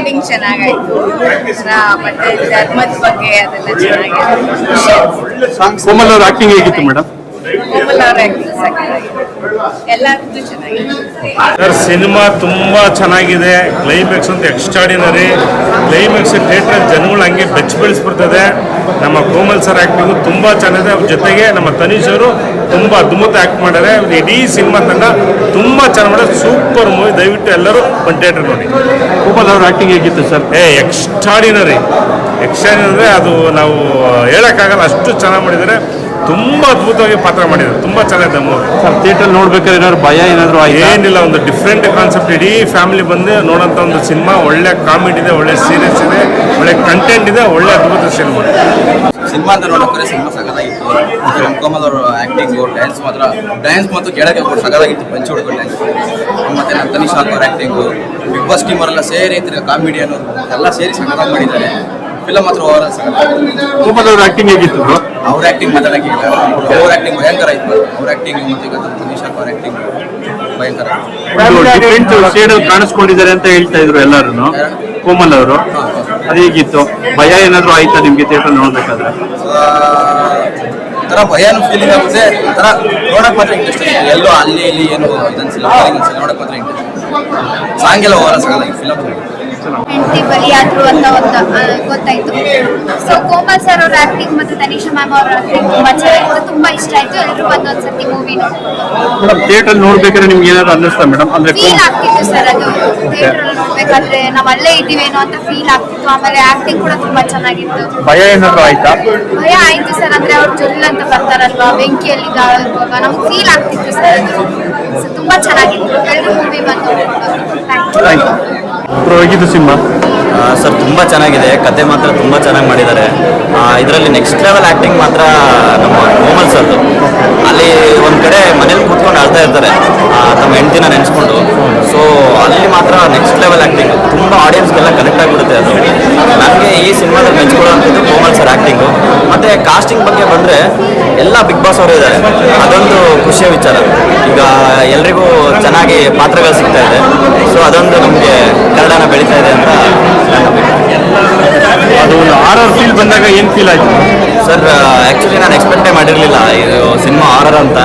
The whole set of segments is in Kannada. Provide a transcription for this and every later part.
ಕೋಡಿಂಗ್ ಚೆನ್ನಾಗಾಯ್ತು. ಮತ್ತೆ ಧರ್ಮದ ಬಗ್ಗೆ ಅದೆಲ್ಲ ಚೆನ್ನಾಗಿದೆ. ಕೋಮಲ್ ಅವ್ರ ಆಕ್ಟಿಂಗ್ ಹೇಗಿತ್ತು ಮೇಡಮ್? ಕೋಮಲ್ ಅವ್ರ ಆಕ್ಟಿಂಗ್ ಸಾಕಾಗಿತ್ತು, ಎಲ್ಲದೂ ಚೆನ್ನಾಗಿದೆ. ಸರ್ ಸಿನಿಮಾ ತುಂಬ ಚೆನ್ನಾಗಿದೆ. ಕ್ಲೈಮ್ಯಾಕ್ಸ್ ಅಂತ ಎಕ್ಸ್ಟ್ರಾಡಿನರಿ ಕ್ಲೈಮ್ಯಾಕ್ಸ್. ಥಿಯೇಟ್ರಲ್ಲಿ ಜನಗಳು ಹಂಗೆ ಬೆಚ್ಚಿಬಿಳಿಸ್ಬಿಡ್ತದೆ. ನಮ್ಮ ಕೋಮಲ್ ಸರ್ ಆ್ಯಕ್ಟಿಂಗು ತುಂಬ ಚೆನ್ನಾಗಿದೆ. ಅವ್ರ ಜೊತೆಗೆ ನಮ್ಮ ತನೀಶ್ ಅವರು ತುಂಬ ಅದ್ಭುತ ಆ್ಯಕ್ಟ್ ಮಾಡಿದ್ದಾರೆ. ಇಡೀ ಸಿನಿಮಾ ತಂಡ ತುಂಬ ಚೆನ್ನಾಗಿ ಮಾಡಿದ್ರೆ ಸೂಪರ್ ಮೂವಿ. ದಯವಿಟ್ಟು ಎಲ್ಲರೂ ಒಂದು ಥಿಯೇಟ್ರ್ ನೋಡಿ. ಕೋಮಲ್ ಅವ್ರ ಆಕ್ಟಿಂಗ್ ಹೇಗಿತ್ತು ಸರ್? ಎಕ್ಸ್ಟ್ರಾಡಿನರಿ ಅಂದರೆ ಅದು ನಾವು ಹೇಳೋಕ್ಕಾಗಲ್ಲ, ಅಷ್ಟು ಚೆನ್ನಾಗಿ ಮಾಡಿದ್ದಾರೆ. ತುಂಬ ಅದ್ಭುತವಾಗಿ ಪಾತ್ರ ಮಾಡಿದ್ದಾರೆ. ತುಂಬ ಚೆನ್ನಾಗಿದೆ ಮೂವಿ. ಸರ್ ಥಿಯೇಟ್ರಲ್ಲಿ ನೋಡ್ಬೇಕಾದ್ರೆ ಏನಾದ್ರು ಭಯ ಏನಾದರೂ ಏನಿಲ್ಲ, ಒಂದು ಡಿಫ್ರೆಂಟ್ ಕಾನ್ಸೆಪ್ಟ್. ಇಡೀ ಫ್ಯಾಮಿಲಿ ಬಂದು ನೋಡೋಂಥ ಒಂದು ಸಿನಿಮಾ. ಒಳ್ಳೆ ಕಾಮಿಡಿ ಇದೆ, ಒಳ್ಳೆ ಸೀರಿಯಸ್ ಇದೆ, ಒಳ್ಳೆ ಕಂಟೆಂಟ್ ಇದೆ, ಒಳ್ಳೆ ಅದ್ಭುತ ಸಿನಿಮಾ. ಸಿನಿಮಾ ಅಂತ ನೋಡೋಕೆ ಸಿನಿಮಾ ಸಗದಾಗಿತ್ತು. ಕೋಮಲ್ ಅವರು ಆ್ಯಕ್ಟಿಂಗು, ಡ್ಯಾನ್ಸ್ ಮತ್ತು ಕೇಳೋಕ್ಕೆ ಸಗದಾಗಿತ್ತು. ಪಂಚಿ ಹುಡುಗ ಡ್ಯಾನ್ಸ್ ಮತ್ತು ನಮ್ಮ ತನೀಶ್ ಅವ್ರ ಆ್ಯಕ್ಟಿಂಗು, ಬಿಗ್ ಬಾಸ್ ಟೀಮರೆಲ್ಲ ಸೇರಿ ಕಾಮಿಡಿ ಅನ್ನೋದು ಎಲ್ಲ ಸೇರಿ ಸಗದಾಗಿ ಮಾಡಿದ್ದಾರೆ. ಫಿಲಮ್ ಮಾತ್ರ ಓವರಾಲ್ ಸಗದಾಗಿತ್ತು. ಕೋಮಲ್ ಅವ್ರ ಆಕ್ಟಿಂಗ್ ಹೇಗಿತ್ತು ಬ್ರೋ? ಅವ್ರ ಆ್ಯಕ್ಟಿಂಗ್ ಮಾತಾಡೋಕ್ಕಿಲ್ಲ, ಅವ್ರ ಆ್ಯಕ್ಟಿಂಗ್ ಭಯಂಕರ ಇತ್ತು. ಅವ್ರ ಆ್ಯಕ್ಟಿಂಗ್ ಮತ್ತು ಈಗ ತನೀಶ್ ಅವ್ರ ಆ್ಯಕ್ಟಿಂಗ್ ಭಯಂಕರ. ಡಿಫ್ರೆಂಟ್ ಶೇಡ್ ಕಾಣಿಸ್ಕೊಂಡಿದ್ದಾರೆ ಅಂತ ಹೇಳ್ತಾ ಇದ್ರು ಎಲ್ಲರೂ. ಕೋಮಲ್ ಅವರು ಅದು ಹೇಗಿತ್ತು? ಭಯ ಏನಾದ್ರು ಆಯ್ತಾ ನಿಮ್ಗೆ ಥಿಯೇಟರ್ ನೋಡ್ಬೇಕಾದ್ರೆ? ಒಂಥರ ಭಯನೂ ಫೀಲಿಂಗ್ ಆಗುತ್ತೆ. ಒಂಥರ ನೋಡಕ್ ಮಾತ್ರ ಇಂಟ್ರೆಸ್ಟ್. ಎಲ್ಲೋ ಅಲ್ಲಿ ಇಲ್ಲಿ ಏನು ಇದನ್ಸಿಲ್ಲ, ನೋಡಕ್ ಮಾತ್ರ ಇಂಟ್ರೆಸ್ಟ್. ಸಾಂಗೆಲ್ಲ ಓವರಾಲ್ ಸಗದಾಗಿ ಫಿಲಮ್ ಹೆಂಡತಿ ಬಲಿಯಾದ್ರು ಅಂತ ಗೊತ್ತಾಯ್ತು. ಸೊ ಕೋಮಲ್ ಸರ್ ಅವ್ರ ಆಕ್ಟಿಂಗ್ ಮತ್ತು ತನಿಷಾ ಮ್ಯಾಮ್ ಅವ್ರ ಆಕ್ಟಿಂಗ್ ತುಂಬಾ ಚೆನ್ನಾಗಿತ್ತು, ತುಂಬಾ ಇಷ್ಟ ಆಯ್ತು. ಎಲ್ಲರೂ ಒಂದೊಂದ್ಸತಿ ಮೂವಿ ಮೇಡಮ್ ಥಿಯೇಟರ್ ನೋಡ್ಬೇಕಾದ್ರೆ ನಿಮ್ಗೆ ಏನಾದ್ರು ಅನ್ನಿಸ್ತಾ ಮೇಡಮ್? ಅಂದ್ರೆ ಫೀಲ್ ಆಗ್ತಿತ್ತು ಸರ್, ಅದು ಥಿಯೇಟರ್ ನೋಡ್ಬೇಕಾದ್ರೆ ನಾವು ಅಲ್ಲೇ ಇದ್ದೀವೇನೋ ಅಂತ ಫೀಲ್ ಆಗ್ತಿತ್ತು. ಆಮೇಲೆ ಆಕ್ಟಿಂಗ್ ಕೂಡ ತುಂಬಾ ಚೆನ್ನಾಗಿತ್ತು. ಭಯ ಏನಾದ್ರು ಆಯ್ತಾ? ಭಯ ಆಯ್ತು ಸರ್, ಅಂದ್ರೆ ಅವ್ರು ಜೊಲ್ ಅಂತ ಬರ್ತಾರಲ್ವಾ, ಬೆಂಕಿಯಲ್ಲಿ ಇರುವಾಗ ನಮ್ಗೆ ಫೀಲ್ ಆಗ್ತಿತ್ತು ಸರ್. ಅದು ತುಂಬಾ ಚೆನ್ನಾಗಿತ್ತು. ಎಲ್ಲರೂ ಮೂವಿ ಬಂದು ಹೇಗಿತ್ತು ಸಿನಿಮಾ? ಸರ್ ತುಂಬ ಚೆನ್ನಾಗಿದೆ. ಕತೆ ಮಾತ್ರ ತುಂಬ ಚೆನ್ನಾಗಿ ಮಾಡಿದ್ದಾರೆ. ಇದರಲ್ಲಿ ನೆಕ್ಸ್ಟ್ ಲೆವೆಲ್ ಆ್ಯಕ್ಟಿಂಗ್ ಮಾತ್ರ ನಮ್ಮ ಕೋಮಲ್ ಸರ್ದು. ಅಲ್ಲಿ ಒಂದು ಕಡೆ ಮನೇಲಿ ಕೂತ್ಕೊಂಡು ಅಳ್ತಾ ಇರ್ತಾರೆ ತಮ್ಮ ಹೆಂಡ್ತಿನ ನೆನೆಸ್ಕೊಂಡು. ಸೊ ಅಲ್ಲಿ ಮಾತ್ರ ನೆಕ್ಸ್ಟ್ ಲೆವೆಲ್ ಆ್ಯಕ್ಟಿಂಗ್. ತುಂಬ ಆಡಿಯನ್ಸ್ಗೆಲ್ಲ ಕನೆಕ್ಟ್ ಆಗಿಬಿಡುತ್ತೆ ಅದು. ನನಗೆ ಈ ಸಿನಿಮಾದಲ್ಲಿ ಮೆಚ್ಕೊಳ್ಳೋಂಥದ್ದು ಕೋಮಲ್ ಸರ್ ಆ್ಯಕ್ಟಿಂಗು. ಮತ್ತು ಕಾಸ್ಟಿಂಗ್ ಬಗ್ಗೆ ಬಂದರೆ ಎಲ್ಲ ಬಿಗ್ ಬಾಸ್ ಅವರು ಇದ್ದಾರೆ, ಅದೊಂದು ಖುಷಿಯ ವಿಚಾರ. ಈಗ ಎಲ್ರಿಗೂ ಚೆನ್ನಾಗಿ ಪಾತ್ರಗಳು ಸಿಗ್ತಾ ಇದೆ. ಸೊ ಅದೊಂದು ನಮಗೆ ಕನ್ನಡನ ಬೆಳೀತಾ ಇದೆ ಅಂತ ಅದು ಒಂದು ಆರ್ಆರ್ ಫೀಲ್ ಬಂದಾಗ ಏನು ಫೀಲ್ ಆಯ್ತು ಸರ್? ಆ್ಯಕ್ಚುಲಿ ನಾನು ಎಕ್ಸ್ಪೆಕ್ಟೇ ಮಾಡಿರಲಿಲ್ಲ ಇದು ಸಿನಿಮಾ ಆರರ್ ಅಂತ.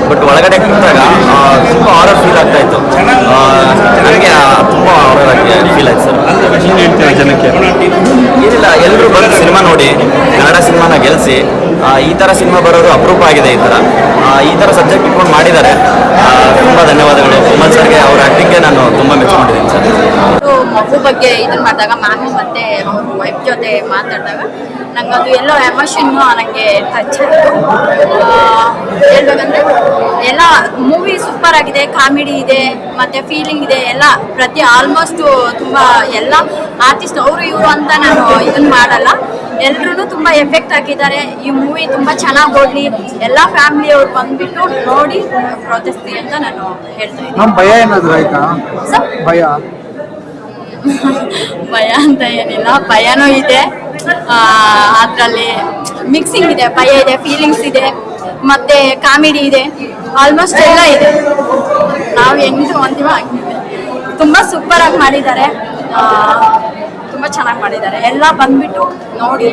ಬಟ್ ಒಳಗಡೆ ಕೂತಾಗ ತುಂಬ ಆರರ್ ಫೀಲ್ ಆಗ್ತಾ ಇತ್ತು. ನನಗೆ ತುಂಬ ಆರರ್ ಆಗಿ ಫೀಲ್ ಆಯ್ತು ಸರ್. ಏನು ಹೇಳ್ತೀರಾ ಜನಕ್ಕೆ? ಏನಿಲ್ಲ, ಎಲ್ಲರೂ ಬಂದು ಸಿನಿಮಾ ನೋಡಿ ಕನ್ನಡ ಸಿನಿಮಾನ ಗೆಲ್ಲಿಸಿ. ಈ ಥರ ಸಿನಿಮಾ ಬರೋದು ಅಪರೂಪ ಆಗಿದೆ. ಈ ಥರ ಸಬ್ಜೆಕ್ಟ್ ಇಟ್ಕೊಂಡು ಮಾಡಿದ್ದಾರೆ. ತುಂಬ ಧನ್ಯವಾದಗಳು ಕೋಮಲ್ ಸರ್ಗೆ. ಅವ್ರ ಆ್ಯಕ್ಟಿಂಗ್ಗೆ ನಾನು ತುಂಬ ಮೆಚ್ಕೊಂಡಿದ್ದೀನಿ ಸರ್. ಮಗು ಬಗ್ಗೆ ಇದನ್ನ ಮಾಡಿದಾಗ ಮ್ಯಾಮು ಮತ್ತೆ ಅವ್ರ ವೈಫ್ ಜೊತೆ ಮಾತಾಡಿದಾಗ ನಂಗೆ ಅದು ಎಲ್ಲೋ ಎಮೋಷನ್ನು ನನಗೆ ಟಚ್ ಆಯಿತು. ಹೇಳ್ಬೇಕಂದ್ರೆ ಎಲ್ಲ ಮೂವಿ ಸೂಪರ್ ಆಗಿದೆ, ಕಾಮಿಡಿ ಇದೆ ಮತ್ತು ಫೀಲಿಂಗ್ ಇದೆ. ಎಲ್ಲ ಪ್ರತಿ ಆಲ್ಮೋಸ್ಟು ತುಂಬ ಎಲ್ಲ ಆರ್ಟಿಸ್ಟ್ ಅವರು ಇವರು ಅಂತ ನಾನು ಇದನ್ನು ಮಾಡಲ್ಲ. ಎಲ್ಲರೂ ತುಂಬ ಎಫೆಕ್ಟ್ ಹಾಕಿದ್ದಾರೆ. ಈ ಮೂವಿ ತುಂಬ ಚೆನ್ನಾಗಿ ಓಡಲಿ, ಎಲ್ಲ ಫ್ಯಾಮಿಲಿಯವ್ರು ಬಂದುಬಿಟ್ಟು ನೋಡಿ ಪ್ರೋತ್ಸಾಹಿಸ್ತೀವಿ ಅಂತ ನಾನು ಹೇಳ್ತಾ ಇದ್ದೀನಿ. ಭಯ ಏನಾದ್ರು ಆಯ್ತಾ? ಭಯ ಭಯ ಅಂತ ಏನಿಲ್ಲ, ಭಯನೂ ಇದೆ. ಅದರಲ್ಲಿ ಮಿಕ್ಸಿಂಗ್ ಇದೆ, ಭಯ ಇದೆ, ಫೀಲಿಂಗ್ಸ್ ಇದೆ, ಮತ್ತೆ ಕಾಮಿಡಿ ಇದೆ, ಆಲ್ಮೋಸ್ಟ್ ಎಲ್ಲ ಇದೆ. ನಾವು ಹೆಂಗೆ ಅಂತೀವೋ ಹಂಗಿದೆ. ತುಂಬ ಸೂಪರಾಗಿ ಮಾಡಿದ್ದಾರೆ, ತುಂಬ ಚೆನ್ನಾಗಿ ಮಾಡಿದ್ದಾರೆ. ಎಲ್ಲ ಬಂದ್ಬಿಟ್ಟು ನೋಡಿ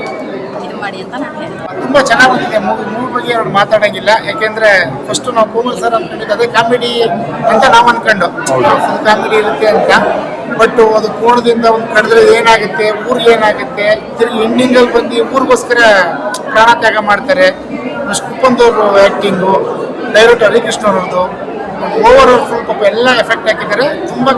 ಇದು ಮಾಡಿ ಅಂತ ನಾನು ಹೇಳ್ತೀನಿ. ತುಂಬ ಚೆನ್ನಾಗಿ ಬಂದಿದೆ ಮೂವಿ ಬಗ್ಗೆ ಅವ್ರು ಮಾತಾಡೋಂಗಿಲ್ಲ. ಯಾಕೆಂದರೆ ಫಸ್ಟು ನಾವು ಕೋಮಲ್ ಸರ್ ಅಂದ್ಕೊಂಡಿದ್ದು ಅದೇ ಕಾಮಿಡಿ ಅಂತ ನಾವು ಅಂದ್ಕೊಂಡು ಫುಲ್ ಕಾಮಿಡಿ ಇರುತ್ತೆ ಅಂತ. ಬಟ್ ಅದು ಕೋಣದಿಂದ ಒಂದು ಕಡಿದ್ರೆ ಏನಾಗುತ್ತೆ, ಊರಿಗೆ ಏನಾಗುತ್ತೆ, ತಿರುಗಿ ಎಂಡಿಂಗಲ್ಲಿ ಬಂದು ಊರಿಗೋಸ್ಕರ ಪ್ರಾಣತ್ಯಾಗ ಮಾಡ್ತಾರೆ. ಕುಪ್ಪಂದವ್ರು ಆ್ಯಕ್ಟಿಂಗು, ಡೈರೆಕ್ಟರ್ ಹರಿಕೃಷ್ಣ ಅವ್ರದ್ದು ಓವರ್ ಆಲ್ ಫುಲ್ ಪಾಪ ಎಲ್ಲ ಎಫೆಕ್ಟ್ ಹಾಕಿದ್ದಾರೆ. ತುಂಬ